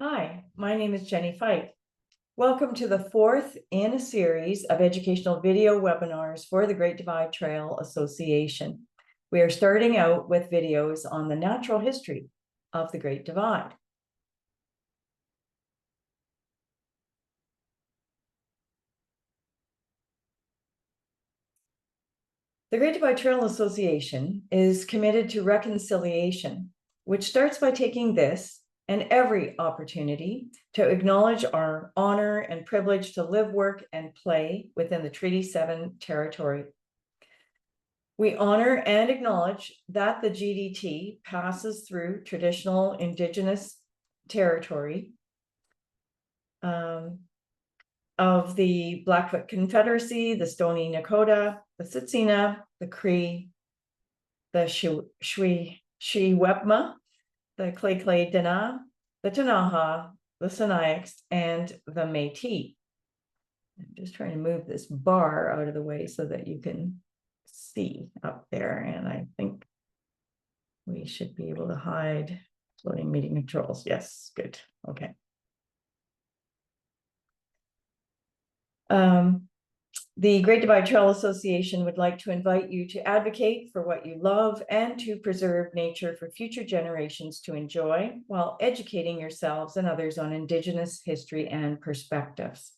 Hi, my name is Jenny Feick. Welcome to the fourth in a series of educational video webinars for the Great Divide Trail Association. We are starting out with videos on the natural history of the Great Divide. The Great Divide Trail Association is committed to reconciliation, which starts by taking this and every opportunity to acknowledge our honor and privilege to live, work, and play within the Treaty 7 territory. We honor and acknowledge that the GDT passes through traditional Indigenous territory of the Blackfoot Confederacy, the Stoney Nakoda, the Tsuut'ina, the Cree, the Shiwepma, the Clay Dana, the Tanaha, the Sinixt, and the Métis. I'm just trying to move this bar out of the way so that you can see up there, and I think we should be able to hide floating meeting controls. Yes, good. Okay. The Great Divide Trail Association would like to invite you to advocate for what you love and to preserve nature for future generations to enjoy while educating yourselves and others on Indigenous history and perspectives.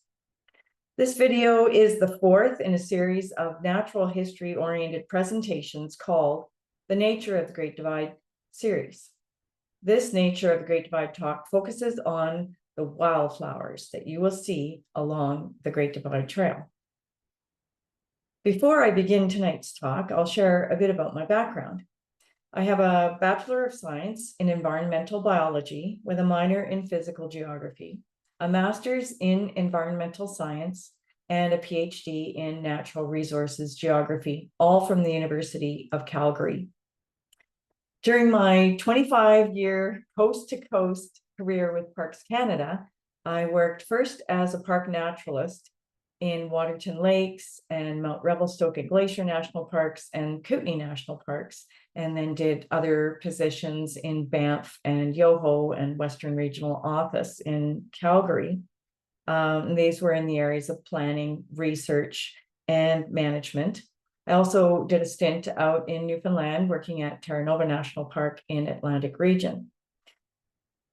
This video is the fourth in a series of natural history-oriented presentations called The Nature of the Great Divide series. This Nature of the Great Divide talk focuses on the wildflowers that you will see along the Great Divide Trail. Before I begin tonight's talk, I'll share a bit about my background. I have a Bachelor of Science in Environmental Biology with a minor in Physical Geography, a Master's in Environmental Science, and a PhD in Natural Resources Geography, all from the University of Calgary. During my 25-year coast-to-coast career with Parks Canada, I worked first as a park naturalist in Waterton Lakes and Mount Revelstoke and Glacier National Parks and Kootenay National Parks, and then did other positions in Banff and Yoho and Western Regional Office in Calgary. These were in the areas of planning, research, and management. I also did a stint out in Newfoundland working at Terra Nova National Park in Atlantic Region.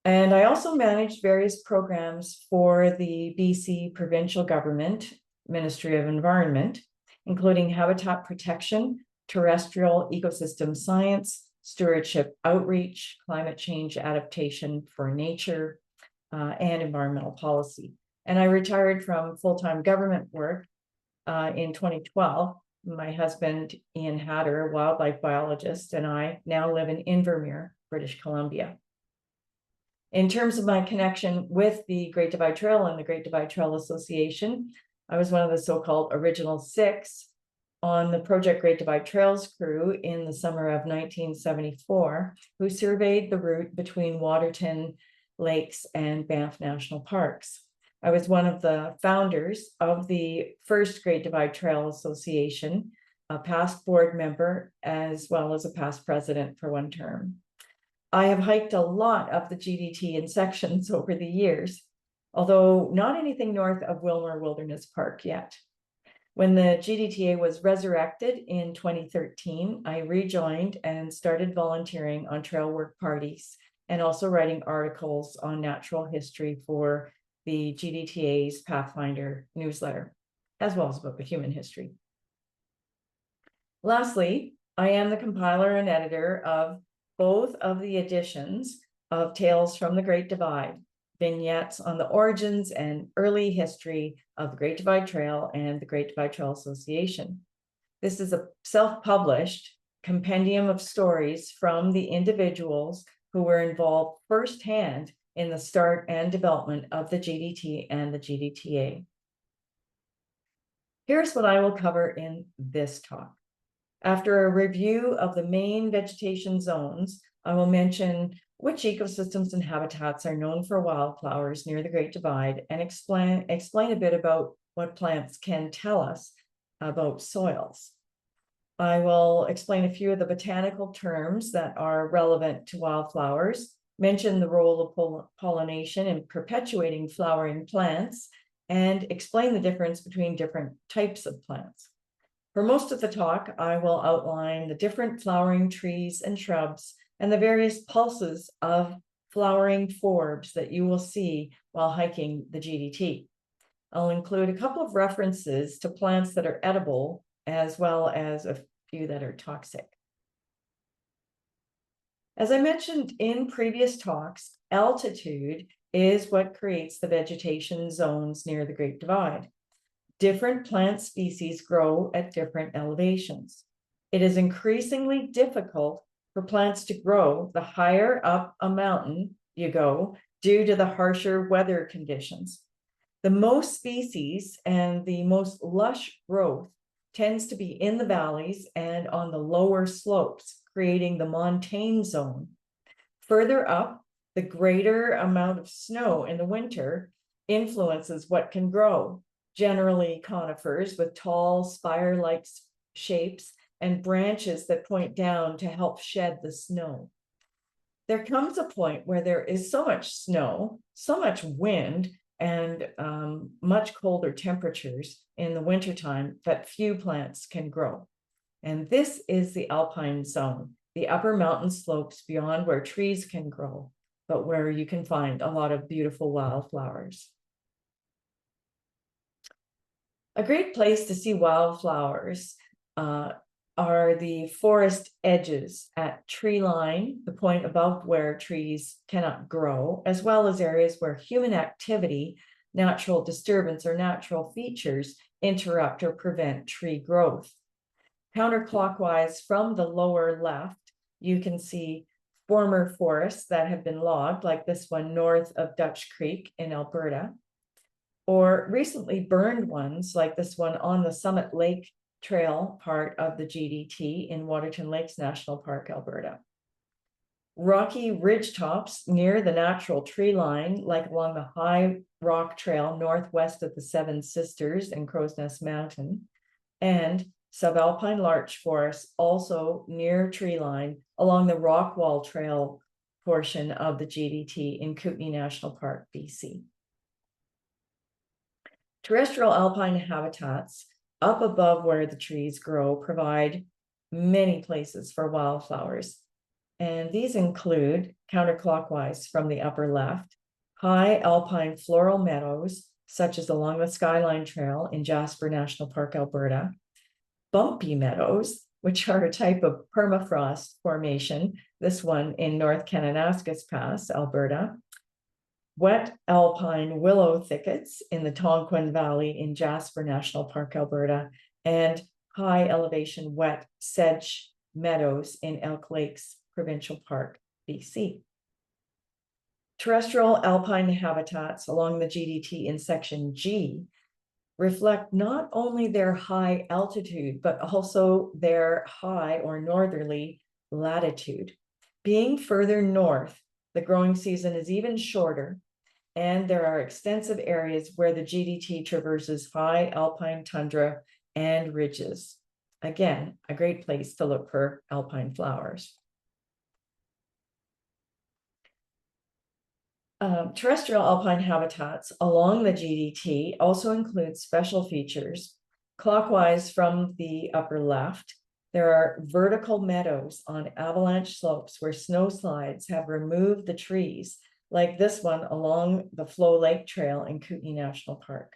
And I also managed various programs for the BC provincial government, Ministry of Environment, including habitat protection, terrestrial ecosystem science, stewardship outreach, climate change adaptation for nature, and environmental policy. And I retired from full-time government work in 2012. My husband, Ian Hatter, wildlife biologist, and I now live in Invermere, British Columbia. In terms of my connection with the Great Divide Trail and the Great Divide Trail Association, I was one of the so-called original 6 on the Project Great Divide Trails crew in the summer of 1974, who surveyed the route between Waterton Lakes and Banff National Parks. I was one of the founders of the first Great Divide Trail Association, a past board member, as well as a past president for one term. I have hiked a lot of the GDT in sections over the years, although not anything north of Wilmer Wilderness Park yet. When the GDTA was resurrected in 2013, I rejoined and started volunteering on trail work parties and also writing articles on natural history for the GDTA's Pathfinder newsletter, as well as a book of human history. Lastly, I am the compiler and editor of both of the editions of Tales from the Great Divide, vignettes on the origins and early history of the Great Divide Trail and the Great Divide Trail Association. This is a self-published compendium of stories from the individuals who were involved firsthand in the start and development of the GDT and the GDTA. Here's what I will cover in this talk. After a review of the main vegetation zones, I will mention which ecosystems and habitats are known for wildflowers near the Great Divide and explain a bit about what plants can tell us about soils. I will explain a few of the botanical terms that are relevant to wildflowers, mention the role of pollination in perpetuating flowering plants, and explain the difference between different types of plants. For most of the talk, I will outline the different flowering trees and shrubs and the various pulses of flowering forbs that you will see while hiking the GDT. I'll include a couple of references to plants that are edible, as well as a few that are toxic. As I mentioned in previous talks, altitude is what creates the vegetation zones near the Great Divide. Different plant species grow at different elevations. It is increasingly difficult for plants to grow the higher up a mountain you go due to the harsher weather conditions. The most species and the most lush growth tends to be in the valleys and on the lower slopes, creating the montane zone. Further up, the greater amount of snow in the winter influences what can grow, generally conifers with tall spire-like shapes and branches that point down to help shed the snow. There comes a point where there is so much snow, so much wind, and much colder temperatures in the wintertime that few plants can grow. And this is the alpine zone, the upper mountain slopes beyond where trees can grow, but where you can find a lot of beautiful wildflowers. A great place to see wildflowers are the forest edges at tree line, the point above where trees cannot grow, as well as areas where human activity, natural disturbance, or natural features interrupt or prevent tree growth. Counterclockwise from the lower left, you can see former forests that have been logged, like this one north of Dutch Creek in Alberta, or recently burned ones like this one on the Summit Lake Trail part of the GDT in Waterton Lakes National Park, Alberta. Rocky ridge tops near the natural tree line, like along the High Rock Trail northwest of the Seven Sisters and Crow's Nest Mountain, and subalpine larch forests also near tree line along the Rockwall Trail portion of the GDT in Kootenay National Park, BC. Terrestrial alpine habitats up above where the trees grow provide many places for wildflowers. And these include, counterclockwise from the upper left, high alpine floral meadows, such as along the Skyline Trail in Jasper National Park, Alberta, bumpy meadows, which are a type of permafrost formation, this one in North Kananaskis Pass, Alberta, wet alpine willow thickets in the Tonquin Valley in Jasper National Park, Alberta, and high elevation wet sedge meadows in Elk Lakes Provincial Park, BC. Terrestrial alpine habitats along the GDT in section G reflect not only their high altitude, but also their high or northerly latitude. Being further north, the growing season is even shorter, and there are extensive areas where the GDT traverses high alpine tundra and ridges. Again, a great place to look for alpine flowers. Terrestrial alpine habitats along the GDT also include special features. Clockwise from the upper left, there are vertical meadows on avalanche slopes where snowslides have removed the trees, like this one along the Flow Lake Trail in Kootenay National Park.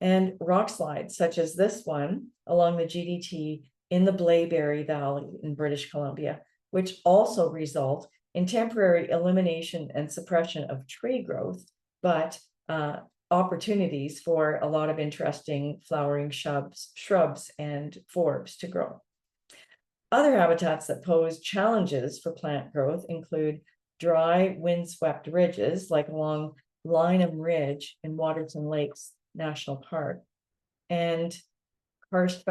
And rock slides, such as this one along the GDT in the Blaeberry Valley in British Columbia, which also result in temporary elimination and suppression of tree growth, but opportunities for a lot of interesting flowering shrubs and forbs to grow. Other habitats that pose challenges for plant growth include dry, windswept ridges, like along Lynham Ridge in Waterton Lakes National Park, and karst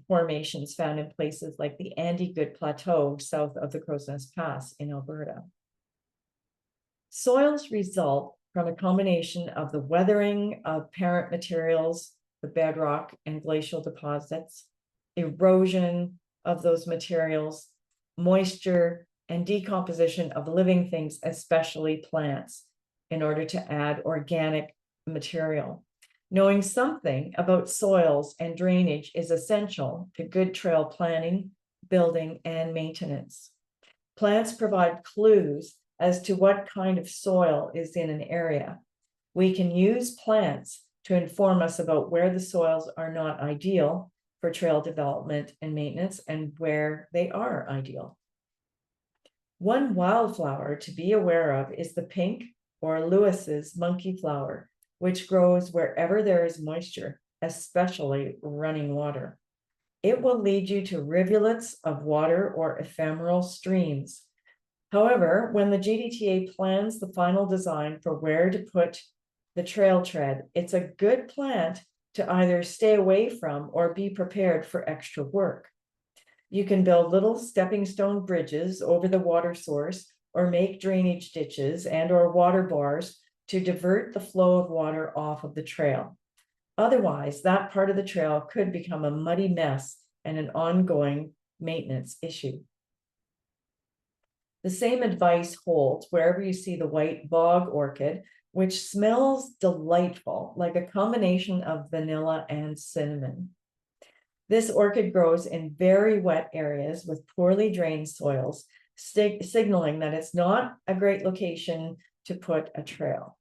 formations found in places like the Andy Good Plateau south of the Crow's Nest Pass in Alberta. Soils result from a combination of the weathering of parent materials, the bedrock and glacial deposits, erosion of those materials, moisture, and decomposition of living things, especially plants, in order to add organic material. Knowing something about soils and drainage is essential to good trail planning, building, and maintenance. Plants provide clues as to what kind of soil is in an area. We can use plants to inform us about where the soils are not ideal for trail development and maintenance and where they are ideal. One wildflower to be aware of is the pink or Lewis's monkey flower, which grows wherever there is moisture, especially running water. It will lead you to rivulets of water or ephemeral streams. However, when the GDTA plans the final design for where to put the trail tread, it's a good plant to either stay away from or be prepared for extra work. You can build little stepping stone bridges over the water source or make drainage ditches and or water bars to divert the flow of water off of the trail. Otherwise, that part of the trail could become a muddy mess and an ongoing maintenance issue. The same advice holds wherever you see the white bog orchid, which smells delightful, like a combination of vanilla and cinnamon. This orchid grows in very wet areas with poorly drained soils, signaling that it's not a great location to put a trail.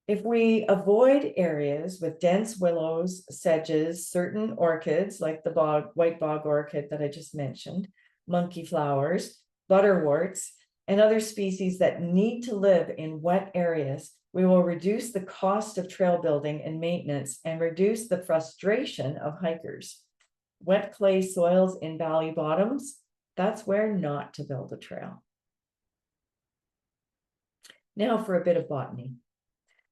If we avoid areas with dense willows, sedges, certain orchids like the white bog orchid that I just mentioned, monkey flowers, butterworts, and other species that need to live in wet areas, we will reduce the cost of trail building and maintenance and reduce the frustration of hikers. Wet clay soils in valley bottoms, that's where not to build a trail. Now for a bit of botany.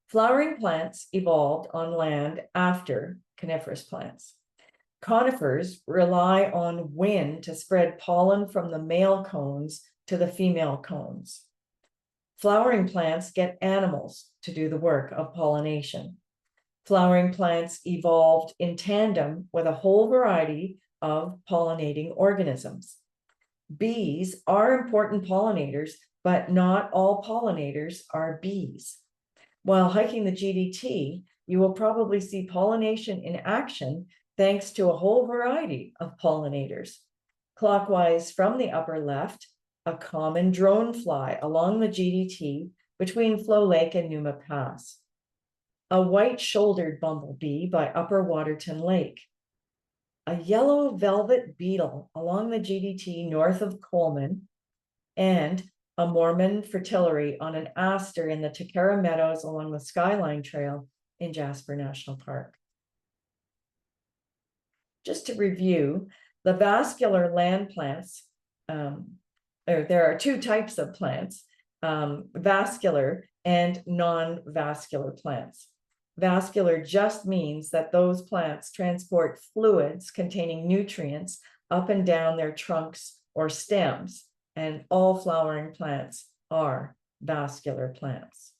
Flowering plants evolved on land after coniferous plants. Conifers rely on wind to spread pollen from the male cones to the female cones. Flowering plants get animals to do the work of pollination. Flowering plants evolved in tandem with a whole variety of pollinating organisms. Bees are important pollinators, but not all pollinators are bees. While hiking the GDT, you will probably see pollination in action thanks to a whole variety of pollinators. Clockwise from the upper left, a common drone fly along the GDT between Flow Lake and Numa Pass. A white-shouldered bumblebee by Upper Waterton Lake. A yellow velvet beetle along the GDT north of Coleman, and a Mormon fritillary on an aster in the Takara Meadows along the Skyline Trail in Jasper National Park. Just to review, the vascular land plants, there are two types of plants, vascular and non-vascular plants. Vascular just means that those plants transport fluids containing nutrients up and down their trunks or stems, and all flowering plants are vascular plants.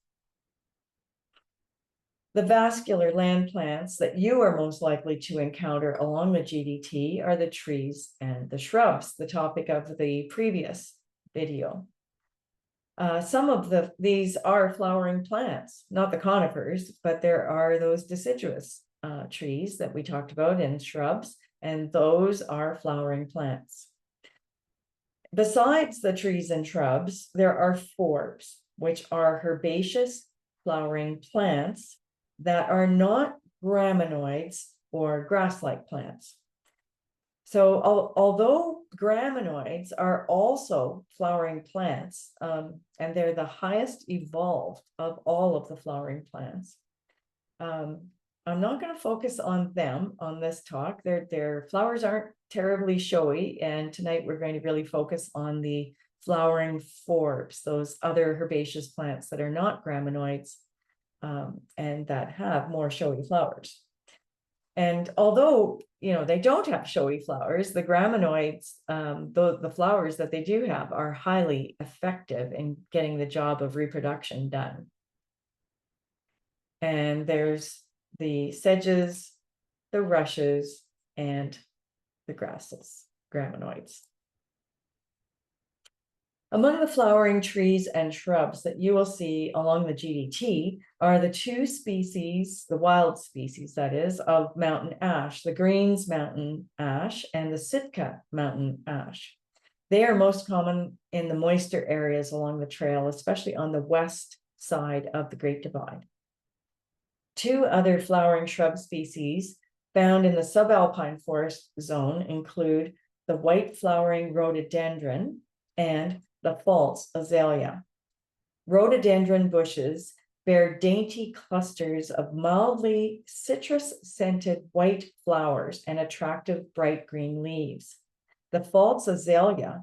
The vascular land plants that you are most likely to encounter along the GDT are the trees and the shrubs, the topic of the previous video. Some of these are flowering plants, not the conifers, but there are those deciduous trees that we talked about and shrubs, and those are flowering plants. Besides the trees and shrubs, there are forbs, which are herbaceous flowering plants that are not graminoids or grass-like plants. So although graminoids are also flowering plants, and they're the highest evolved of all of the flowering plants, I'm not going to focus on them on this talk. Their flowers aren't terribly showy, and tonight we're going to really focus on the flowering forbs, those other herbaceous plants that are not graminoids, and that have more showy flowers. And although, they don't have showy flowers, the graminoids, the flowers that they do have are highly effective in getting the job of reproduction done. And there's the sedges, the rushes, and the grasses, graminoids. Among the flowering trees and shrubs that you will see along the GDT are the two species, the wild species that is, of mountain ash, the Green's mountain ash and the Sitka mountain ash. They are most common in the moister areas along the trail, especially on the west side of the Great Divide. Two other flowering shrub species found in the subalpine forest zone include the white flowering rhododendron and the false azalea. Rhododendron bushes bear dainty clusters of mildly citrus-scented white flowers and attractive bright green leaves. The false azalea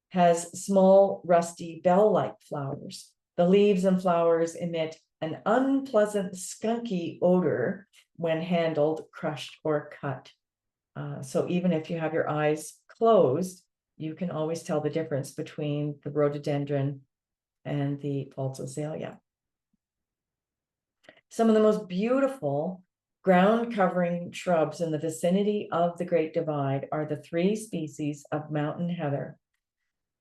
has small, rusty, bell-like flowers. The leaves and flowers emit an unpleasant, skunky odor when handled, crushed, or cut. So even if you have your eyes closed, you can always tell the difference between the rhododendron and the false azalea. Some of the most beautiful ground covering shrubs in the vicinity of the Great Divide are the three species of mountain heather.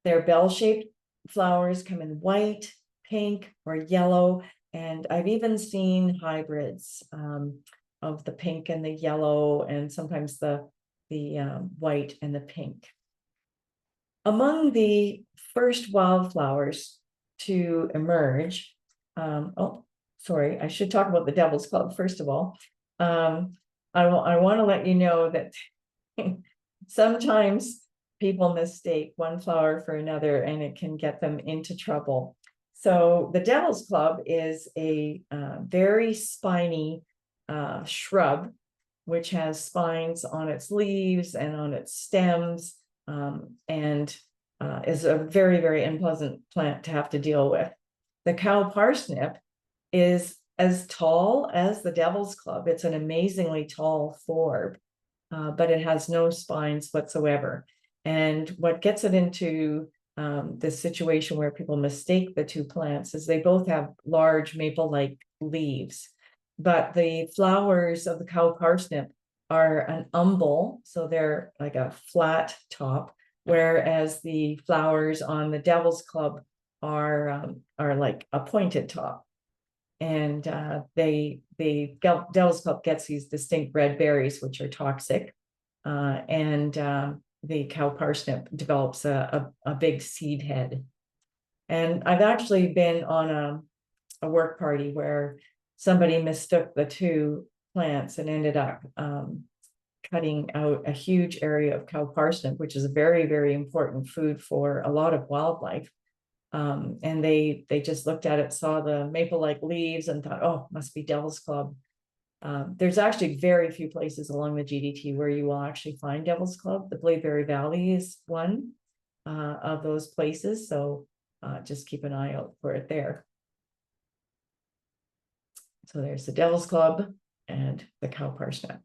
Their bell-shaped flowers come in white, pink, or yellow, and I've even seen hybrids of the pink and the yellow, and sometimes the white and the pink. Among the first wildflowers to emerge, I should talk about the Devil's Club first of all. I want to let you know that sometimes people mistake one flower for another and it can get them into trouble. So the Devil's Club is a very spiny shrub, which has spines on its leaves and on its stems, and is a very, very unpleasant plant to have to deal with. The cow parsnip is as tall as the Devil's Club. It's an amazingly tall forb, but it has no spines whatsoever. And what gets it into this situation where people mistake the two plants is they both have large maple-like leaves, but the flowers of the cow parsnip are an umbel, so they're like a flat top, whereas the flowers on the Devil's Club are like a pointed top. And the Devil's Club gets these distinct red berries, which are toxic, and the cow parsnip develops a big seed head. And I've actually been on a work party where somebody mistook the two plants and ended up cutting out a huge area of cow parsnip, which is a very, very important food for a lot of wildlife. And they just looked at it, saw the maple-like leaves and thought, oh, must be Devil's Club. There's actually very few places along the GDT where you will actually find Devil's Club. The Blaeberry Valley is one of those places, so just keep an eye out for it there. So there's the Devil's Club and the cow parsnip.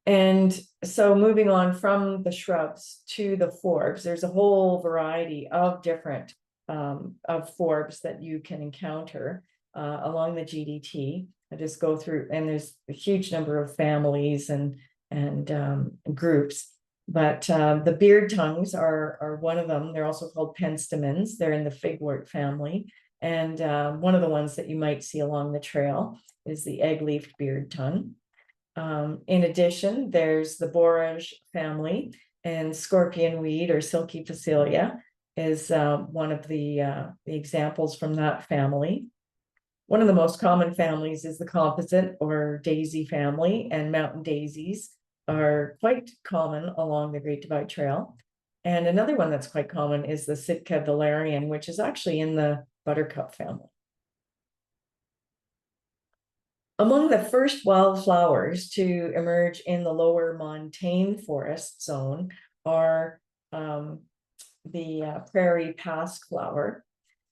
And so moving on from the shrubs to the forbs, there's a whole variety of different of forbs that you can encounter along the GDT. I just go through, and there's a huge number of families and groups, but the beard tongues are one of them. They're also called penstemons. They're in the figwort family. And one of the ones that you might see along the trail is the egg-leafed beard tongue. In addition, there's the borage family, and scorpion weed or silky phacelia is one of the examples from that family. One of the most common families is the composite or daisy family, and mountain daisies are quite common along the Great Divide Trail. And another one that's quite common is the Sitka valerian, which is actually in the buttercup family. Among the first wildflowers to emerge in the lower montane forest zone are the prairie pasqueflower,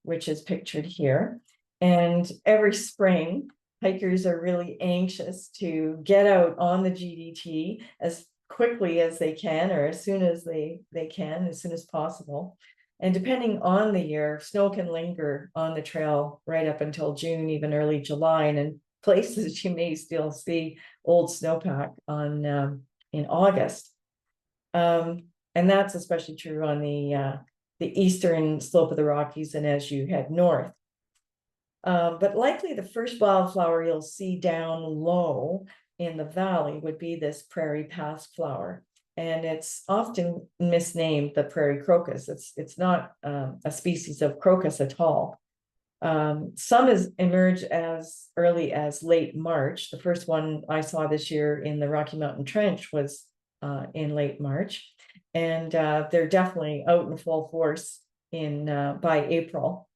which is pictured here. And every spring, hikers are really anxious to get out on the GDT as quickly as they can, or as soon as they can, as soon as possible. And depending on the year, snow can linger on the trail right up until June, even early July. And in places you may still see old snowpack on in August. And that's especially true on the the eastern slope of the Rockies and as you head north. But likely the first wildflower you'll see down low in the valley would be this prairie pasque flower. And it's often misnamed the prairie crocus. It's not a species of crocus at all. Some emerge as early as late March. The first one I saw this year in the Rocky Mountain Trench was in late March. And they're definitely out in full force by April.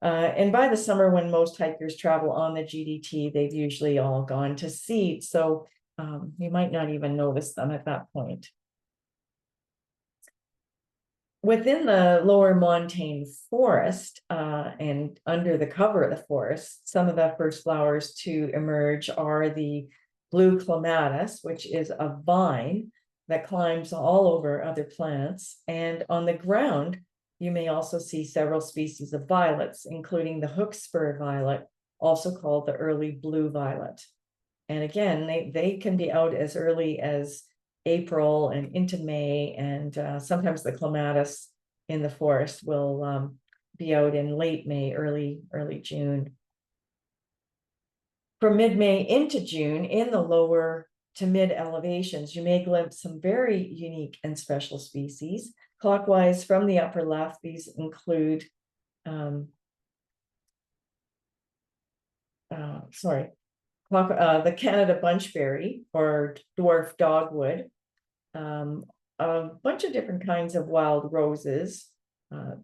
And by the summer, when most hikers travel on the GDT, they've usually all gone to seed. So you might not even notice them at that point. Within the lower montane forest and under the cover of the forest, some of the first flowers to emerge are the blue clematis, which is a vine that climbs all over other plants. And on the ground, you may also see several species of violets, including the hookspur violet, also called the early blue violet. And again, they can be out as early as April and into May, and sometimes the clematis in the forest will be out in late May, early June. From mid-May into June, in the lower to mid elevations, you may glimpse some very unique and special species. Clockwise from the upper left, these include the Canada bunchberry or dwarf dogwood, a bunch of different kinds of wild roses.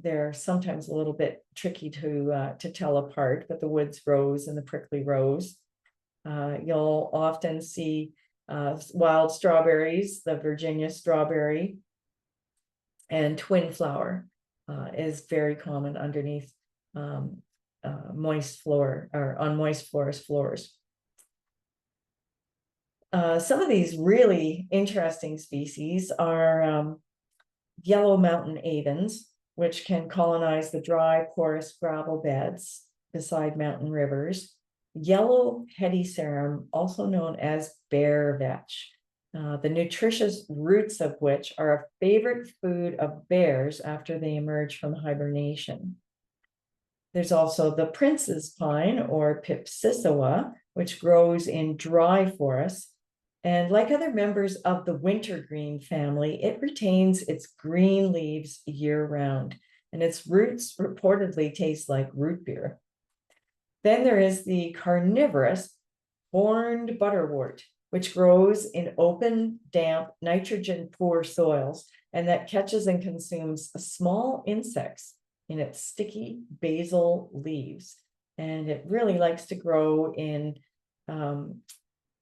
They're sometimes a little bit tricky to tell apart, but the woods rose and the prickly rose. You'll often see wild strawberries, the Virginia strawberry, and twin flower is very common underneath moist floor or on moist forest floors. Some of these really interesting species are yellow mountain avens, which can colonize the dry, porous gravel beds beside mountain rivers. Yellow hedysarum, also known as bear vetch, the nutritious roots of which are a favorite food of bears after they emerge from hibernation. There's also the prince's pine, or Pipsissewa, which grows in dry forests. And like other members of the wintergreen family, it retains its green leaves year-round, and its roots reportedly taste like root beer. Then there is the carnivorous horned butterwort, which grows in open, damp, nitrogen-poor soils, and that catches and consumes small insects in its sticky basal leaves. And it really likes to grow in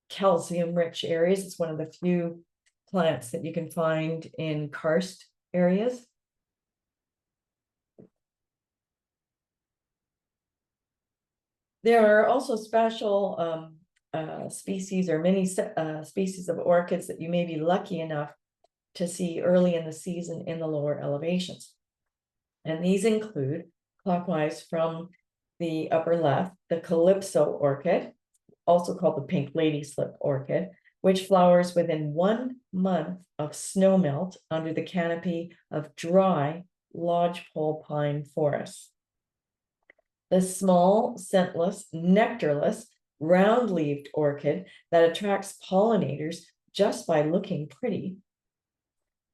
calcium-rich areas. It's one of the few plants that you can find in karst areas. There are also special species or many species of orchids that you may be lucky enough to see early in the season in the lower elevations. And these include, clockwise from the upper left, the Calypso orchid, also called the pink lady slip orchid, which flowers within 1 month of snowmelt under the canopy of dry lodgepole pine forests. The small, scentless, nectarless, round-leaved orchid that attracts pollinators just by looking pretty.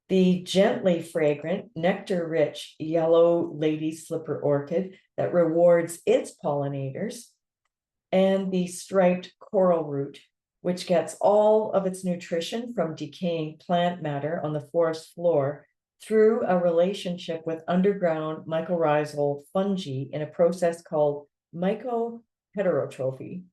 The gently fragrant, nectar-rich yellow lady slipper orchid that rewards its pollinators. And the striped coral root, which gets all of its nutrition from decaying plant matter on the forest floor through a relationship with underground mycorrhizal fungi in a process called mycoheterotrophy.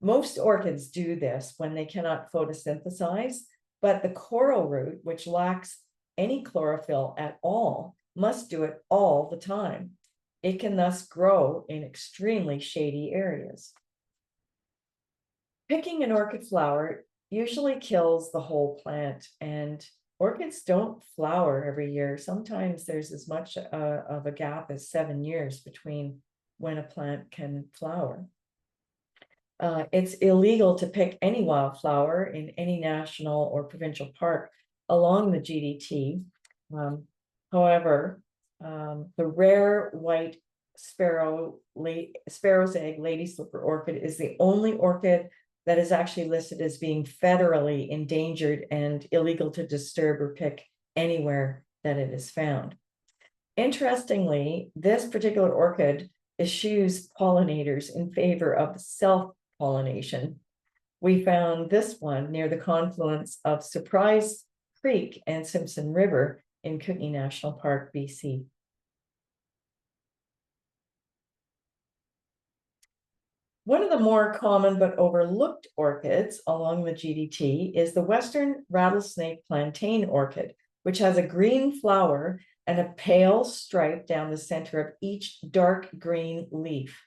Most orchids do this when they cannot photosynthesize, but the coral root, which lacks any chlorophyll at all, must do it all the time. It can thus grow in extremely shady areas. Picking an orchid flower usually kills the whole plant, and orchids don't flower every year. Sometimes there's as much of a gap as 7 years between when a plant can flower. It's illegal to pick any wildflower in any national or provincial park along the GDT. However, The rare white sparrow's egg lady slipper orchid is the only orchid that is actually listed as being federally endangered and illegal to disturb or pick anywhere that it is found. Interestingly, this particular orchid eschews pollinators in favor of self-pollination. We found this one near the confluence of Surprise Creek and Simpson River in Kootenay National Park, BC. One of the more common but overlooked orchids along the GDT is the Western rattlesnake plantain orchid, which has a green flower and a pale stripe down the center of each dark green leaf.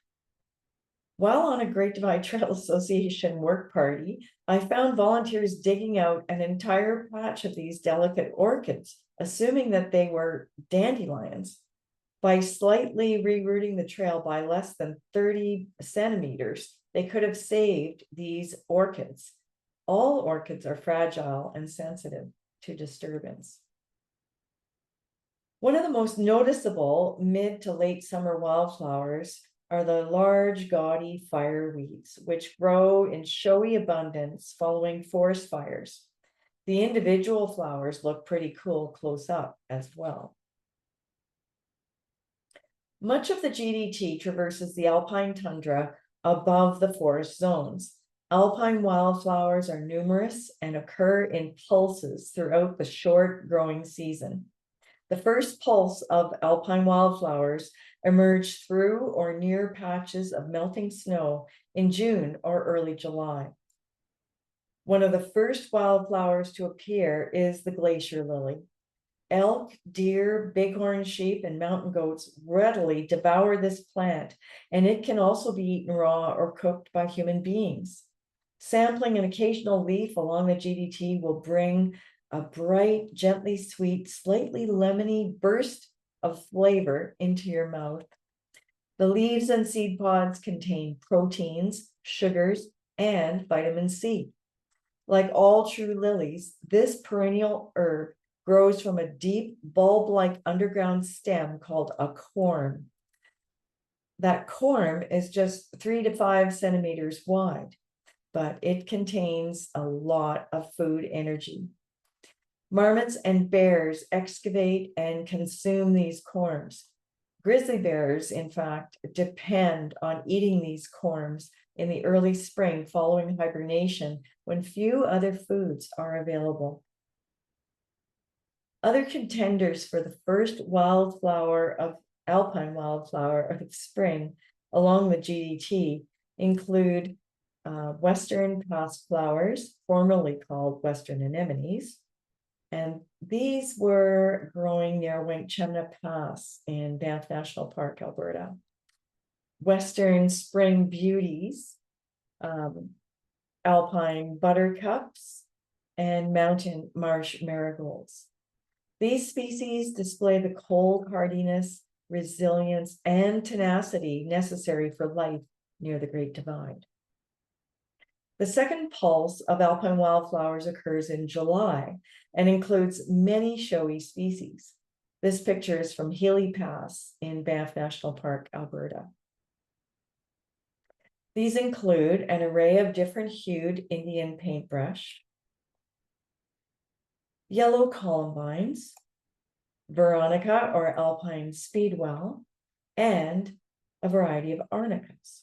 While on a Great Divide Trail Association work party, I found volunteers digging out an entire patch of these delicate orchids, assuming that they were dandelions. By slightly rerouting the trail by less than 30 centimeters, they could have saved these orchids. All orchids are fragile and sensitive to disturbance. One of the most noticeable mid to late summer wildflowers are the large, gaudy fireweeds, which grow in showy abundance following forest fires. The individual flowers look pretty cool close up as well. Much of the GDT traverses the alpine tundra above the forest zones. Alpine wildflowers are numerous and occur in pulses throughout the short growing season. The first pulse of alpine wildflowers emerge through or near patches of melting snow in June or early July. One of the first wildflowers to appear is the glacier lily. Elk, deer, bighorn sheep, and mountain goats readily devour this plant, and it can also be eaten raw or cooked by human beings. Sampling an occasional leaf along the GDT will bring a bright, gently sweet, slightly lemony burst of flavor into your mouth. The leaves and seed pods contain proteins, sugars, and vitamin C. Like all true lilies, this perennial herb grows from a deep bulb-like underground stem called a corm. That corm is just 3 to 5 centimeters wide, but it contains a lot of food energy. Marmots and bears excavate and consume these corms. Grizzly bears, in fact, depend on eating these corms in the early spring following hibernation when few other foods are available. Other contenders for the first alpine wildflower of spring along the GDT include Western pasque flowers, formerly called Western anemones. And these were growing near Winkchemna Pass in Banff National Park, Alberta. Western spring beauties, alpine buttercups, and mountain marsh marigolds. These species display the cold hardiness, resilience, and tenacity necessary for life near the Great Divide. The second pulse of alpine wildflowers occurs in July and includes many showy species. This picture is from Healy Pass in Banff National Park, Alberta. These include an array of different hued Indian paintbrush, yellow columbines, veronica or alpine speedwell, and a variety of arnicas.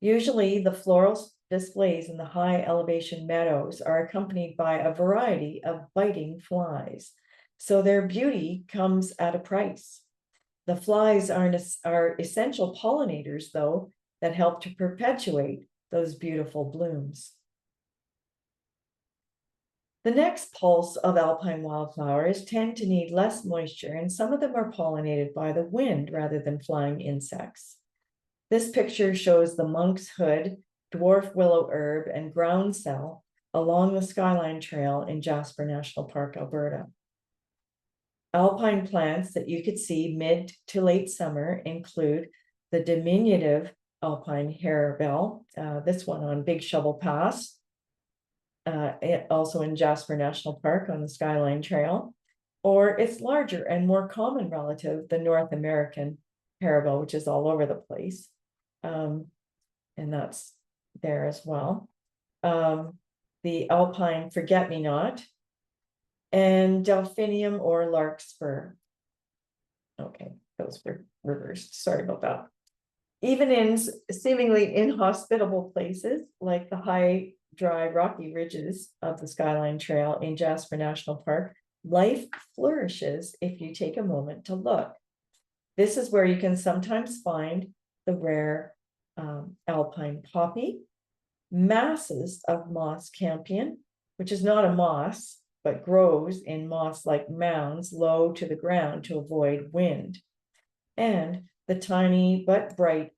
Usually the floral displays in the high elevation meadows are accompanied by a variety of biting flies, so their beauty comes at a price. The flies are essential pollinators, though, that help to perpetuate those beautiful blooms. The next pulse of alpine wildflowers tend to need less moisture, and some of them are pollinated by the wind rather than flying insects. This picture shows the monk's hood, dwarf willow herb, and groundsel along the Skyline Trail in Jasper National Park, Alberta. Alpine plants that you could see mid to late summer include the diminutive alpine harebell, this one on Big Shovel Pass, also in Jasper National Park on the Skyline Trail, or its larger and more common relative, the North American parabo, which is all over the place. And that's there as well. The alpine forget-me-not, and delphinium or larkspur. Okay, those were reversed. Sorry about that. Even in seemingly inhospitable places like the high, dry, rocky ridges of the Skyline Trail in Jasper National Park, life flourishes if you take a moment to look. This is where you can sometimes find the rare alpine poppy, masses of moss campion, which is not a moss, but grows in moss-like mounds low to the ground to avoid wind, and the tiny but bright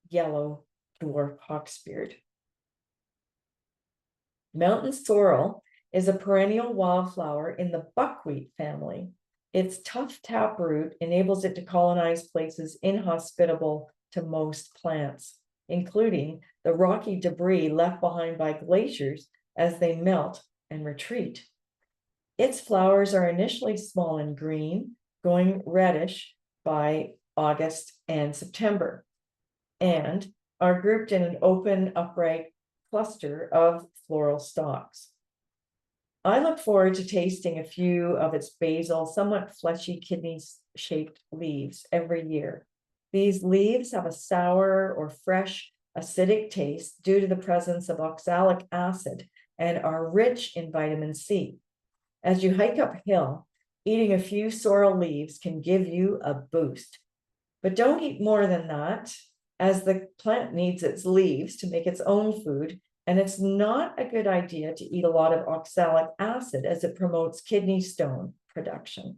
yellow dwarf hawksbeard. Mountain sorrel is a perennial wildflower in the buckwheat family. Its tough taproot enables it to colonize places inhospitable to most plants, including the rocky debris left behind by glaciers as they melt and retreat. Its flowers are initially small and green, going reddish by August and September, and are grouped in an open, upright cluster of floral stalks. I look forward to tasting a few of its basal, somewhat fleshy, kidney-shaped leaves every year. These leaves have a sour or fresh, acidic taste due to the presence of oxalic acid and are rich in vitamin C. As you hike uphill, eating a few sorrel leaves can give you a boost. But don't eat more than that, as the plant needs its leaves to make its own food, and it's not a good idea to eat a lot of oxalic acid as it promotes kidney stone production.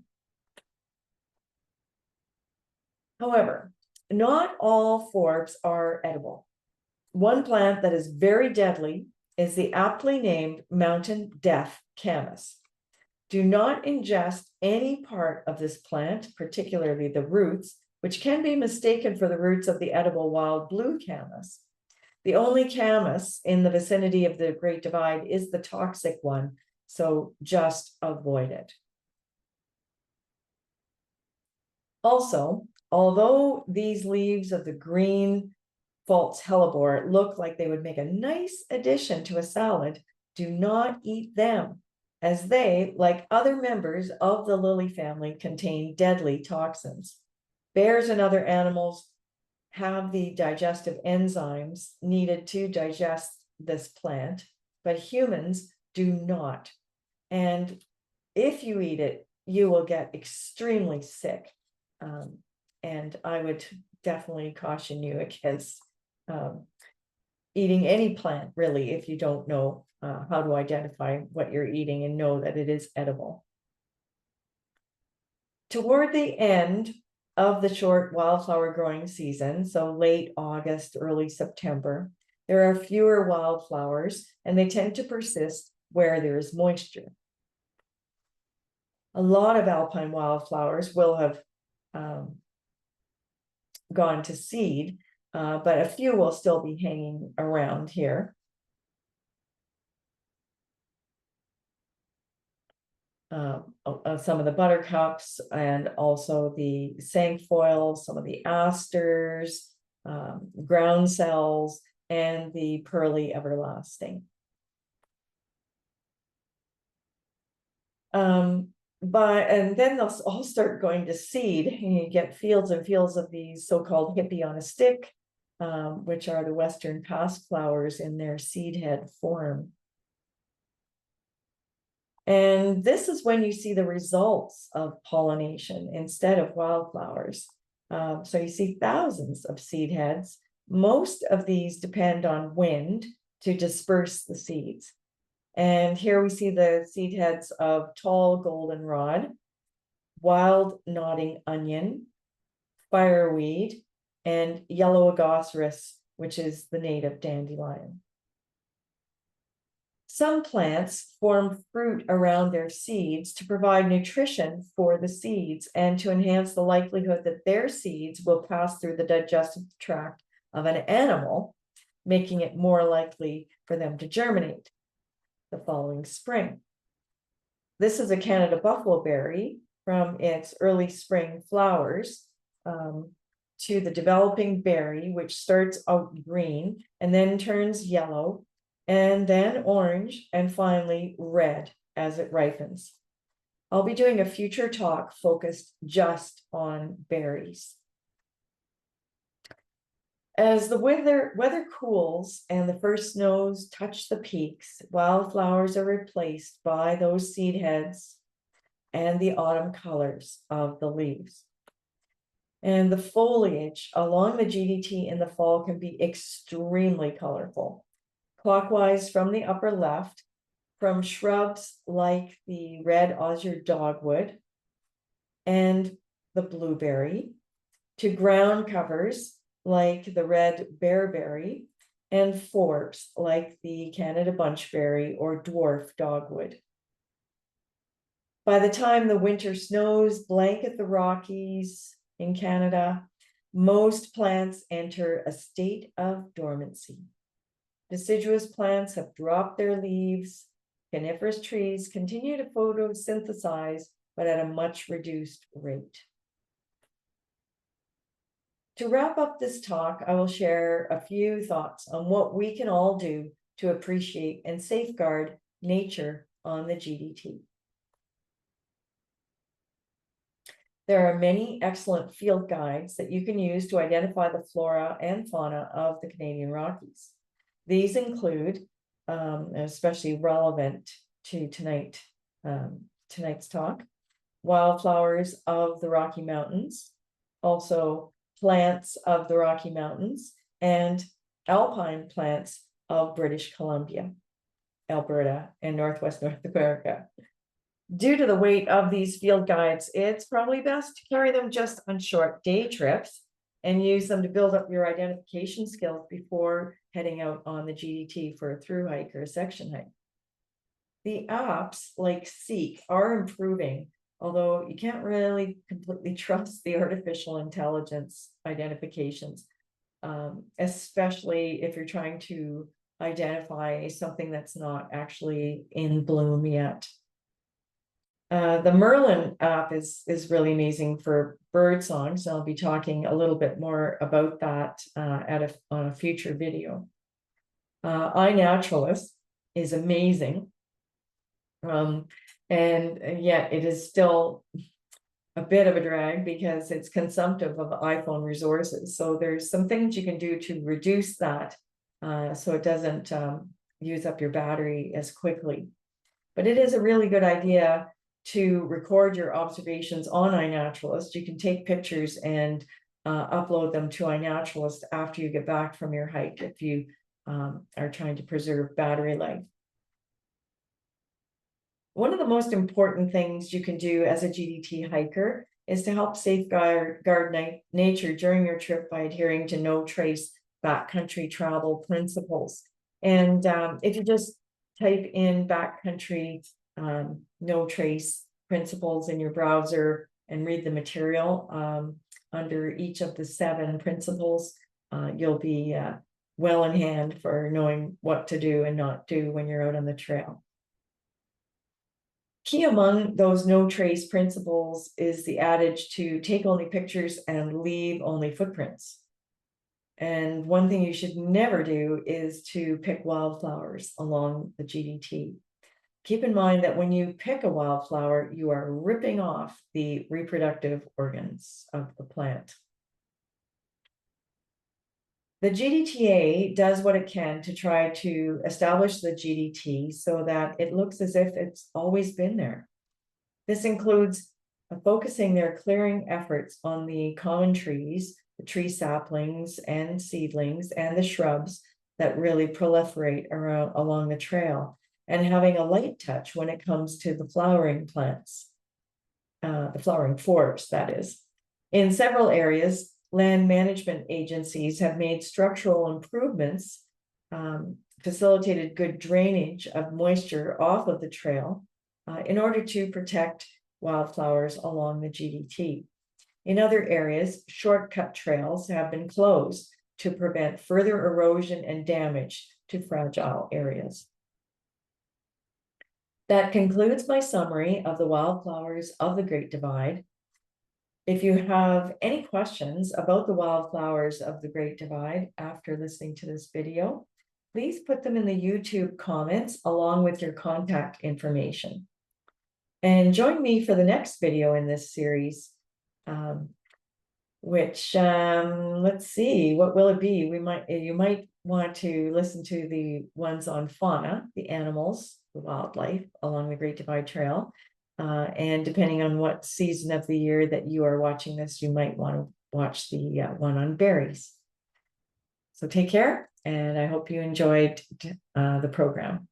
However, not all forbs are edible. One plant that is very deadly is the aptly named mountain death camas. Do not ingest any part of this plant, particularly the roots, which can be mistaken for the roots of the edible wild blue camas. The only camas in the vicinity of the Great Divide is the toxic one, so just avoid it. Also, although these leaves of the green false hellebore look like they would make a nice addition to a salad, do not eat them, as they, like other members of the lily family, contain deadly toxins. Bears and other animals have the digestive enzymes needed to digest this plant, but humans do not. And if you eat it, you will get extremely sick. And I would definitely caution you against eating any plant, really, if you don't know how to identify what you're eating and know that it is edible. Toward the end of the short wildflower growing season, so late August, early September, there are fewer wildflowers, and they tend to persist where there is moisture. A lot of alpine wildflowers will have gone to seed, but a few will still be hanging around here. Some of the buttercups and also the cinquefoil, some of the asters, groundsels, and the pearly everlasting. And then they'll all start going to seed, and you get fields and fields of these so-called hippie on a stick, which are the Western passflowers in their seed head form. And this is when you see the results of pollination instead of wildflowers. So you see thousands of seed heads. Most of these depend on wind to disperse the seeds. And here we see the seed heads of tall goldenrod, wild nodding onion, fireweed, and yellow agaceris, which is the native dandelion. Some plants form fruit around their seeds to provide nutrition for the seeds and to enhance the likelihood that their seeds will pass through the digestive tract of an animal, making it more likely for them to germinate the following spring. This is a Canada buffalo berry, from its early spring flowers to the developing berry, which starts out green and then turns yellow and then orange and finally red as it ripens. I'll be doing a future talk focused just on berries. As the weather cools and the first snows touch the peaks, wildflowers are replaced by those seed heads and the autumn colors of the leaves. And the foliage along the GDT in the fall can be extremely colorful. Clockwise from the upper left, from shrubs like the red osier dogwood and the blueberry, to ground covers like the red bearberry, and forbs like the Canada bunchberry or dwarf dogwood. By the time the winter snows blanket the Rockies in Canada, most plants enter a state of dormancy. Deciduous plants have dropped their leaves. Coniferous trees continue to photosynthesize, but at a much reduced rate. To wrap up this talk, I will share a few thoughts on what we can all do to appreciate and safeguard nature on the GDT. There are many excellent field guides that you can use to identify the flora and fauna of the Canadian Rockies. These include, especially relevant to tonight's talk, Wildflowers of the Rocky Mountains, also Plants of the Rocky Mountains, and Alpine Plants of British Columbia, Alberta, and Northwest North America. Due to the weight of these field guides, it's probably best to carry them just on short day trips and use them to build up your identification skills before heading out on the GDT for a through hike or a section hike. The apps like Seek are improving, although you can't really completely trust the artificial intelligence identifications, especially if you're trying to identify something that's not actually in bloom yet. The Merlin app is really amazing for bird songs. I'll be talking a little bit more about that on a future video. iNaturalist is amazing. And yet it is still a bit of a drag because it's consumptive of iPhone resources. So there's some things you can do to reduce that so it doesn't use up your battery as quickly. But it is a really good idea to record your observations on iNaturalist. You can take pictures and upload them to iNaturalist after you get back from your hike if you are trying to preserve battery life. One of the most important things you can do as a GDT hiker is to help safeguard nature during your trip by adhering to no trace backcountry travel principles. And if you just type in backcountry no trace principles in your browser and read the material under each of the 7 principles, you'll be well in hand for knowing what to do and not do when you're out on the trail. Key among those no trace principles is the adage to take only pictures and leave only footprints. And one thing you should never do is to pick wildflowers along the GDT. Keep in mind that when you pick a wildflower, you are ripping off the reproductive organs of the plant. The GDTA does what it can to try to establish the GDT so that it looks as if it's always been there. This includes focusing their clearing efforts on the common trees, the tree saplings and seedlings, and the shrubs that really proliferate along the trail, and having a light touch when it comes to the flowering plants, the flowering forbs, that is. In several areas, land management agencies have made structural improvements, facilitated good drainage of moisture off of the trail in order to protect wildflowers along the GDT. In other areas, shortcut trails have been closed to prevent further erosion and damage to fragile areas. That concludes my summary of the wildflowers of the Great Divide. If you have any questions about the wildflowers of the Great Divide after listening to this video, please put them in the YouTube comments along with your contact information. And join me for the next video in this series, which, let's see, what will it be? You might want to listen to the ones on fauna, the animals, the wildlife along the Great Divide Trail. And depending on what season of the year that you are watching this, you might want to watch the one on berries. So take care, and I hope you enjoyed the program.